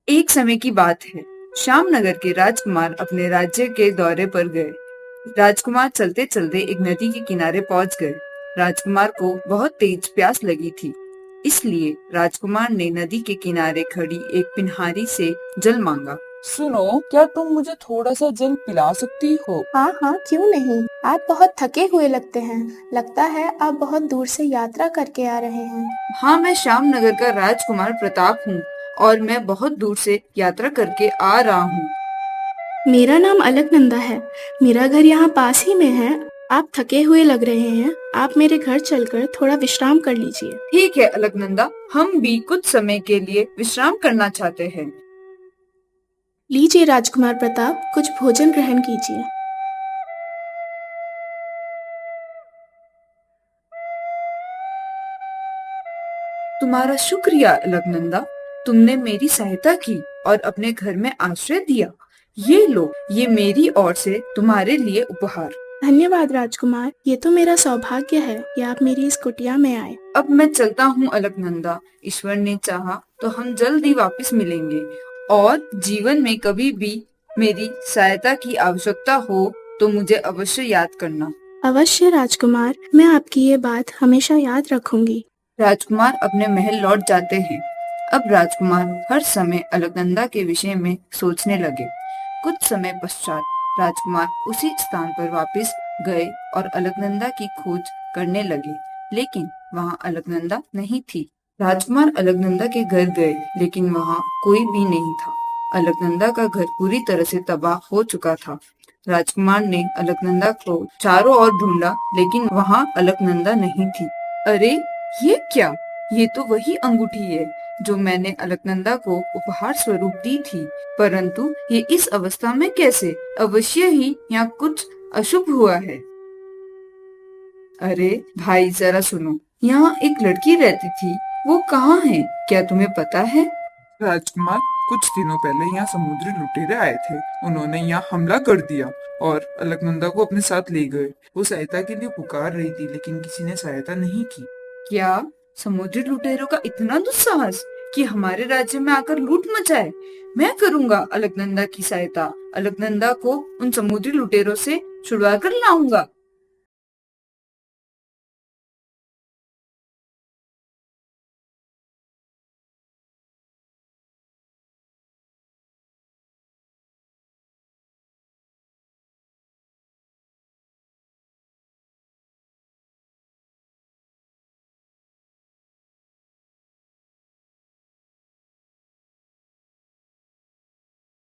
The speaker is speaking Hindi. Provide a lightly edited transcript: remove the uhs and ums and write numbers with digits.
एक समय की बात है। श्यामनगर के राजकुमार अपने राज्य के दौरे पर गए। राजकुमार चलते चलते एक नदी के किनारे पहुंच गए। राजकुमार को बहुत तेज प्यास लगी थी, इसलिए राजकुमार ने नदी के किनारे खड़ी एक पिनहारी से जल मांगा। सुनो, क्या तुम मुझे थोड़ा सा जल पिला सकती हो? हाँ हाँ, क्यों नहीं। आप बहुत थके हुए लगते हैं। लगता है आप बहुत दूर से यात्रा करके आ रहे हैं। हाँ, मैं श्यामनगर का राजकुमार प्रताप हूँ और मैं बहुत दूर से यात्रा करके आ रहा हूँ। मेरा नाम अलकनंदा है। मेरा घर यहाँ पास ही में है। आप थके हुए लग रहे हैं। आप मेरे घर चलकर थोड़ा विश्राम कर लीजिए। ठीक है अलकनंदा, हम भी कुछ समय के लिए विश्राम करना चाहते हैं। लीजिए राजकुमार प्रताप, कुछ भोजन ग्रहण कीजिए। तुम्हारा शुक्रिया अलकनंदा, तुमने मेरी सहायता की और अपने घर में आश्रय दिया। ये लो, ये मेरी ओर से तुम्हारे लिए उपहार। धन्यवाद राजकुमार, ये तो मेरा सौभाग्य है कि आप मेरी इस कुटिया में आए। अब मैं चलता हूँ अलकनंदा। ईश्वर ने चाहा तो हम जल्द ही वापस मिलेंगे और जीवन में कभी भी मेरी सहायता की आवश्यकता हो तो मुझे अवश्य याद करना। अवश्य राजकुमार, मैं आपकी ये बात हमेशा याद रखूंगी। राजकुमार अपने महल लौट जाते हैं। अब राजकुमार हर समय अलकनंदा के विषय में सोचने लगे। कुछ समय पश्चात राजकुमार उसी स्थान पर वापस गए और अलकनंदा की खोज करने लगे, लेकिन वहाँ अलकनंदा नहीं थी। राजकुमार अलकनंदा के घर गए, लेकिन वहाँ कोई भी नहीं था। अलकनंदा का घर पूरी तरह से तबाह हो चुका था। राजकुमार ने अलकनंदा को चारों ओर ढूंढा, लेकिन वहाँ अलकनंदा नहीं थी। अरे, ये क्या? ये तो वही अंगूठी है जो मैंने अलकनंदा को उपहार स्वरूप दी थी, परंतु ये इस अवस्था में कैसे? अवश्य ही यहाँ कुछ अशुभ हुआ है। अरे भाई, जरा सुनो, यहाँ एक लड़की रहती थी, वो कहाँ है? क्या तुम्हें पता है? राजकुमार, कुछ दिनों पहले यहाँ समुद्री लुटेरे आए थे। उन्होंने यहाँ हमला कर दिया और अलकनंदा को अपने साथ ले गए। वो सहायता के लिए पुकार रही थी, लेकिन किसी ने सहायता नहीं की। क्या समुद्री लुटेरों का इतना दुस्साहस कि हमारे राज्य में आकर लूट मचाए? मैं करूंगा अलकनंदा की सहायता। अलकनंदा को उन समुद्री लुटेरों से छुड़वा कर लाऊंगा।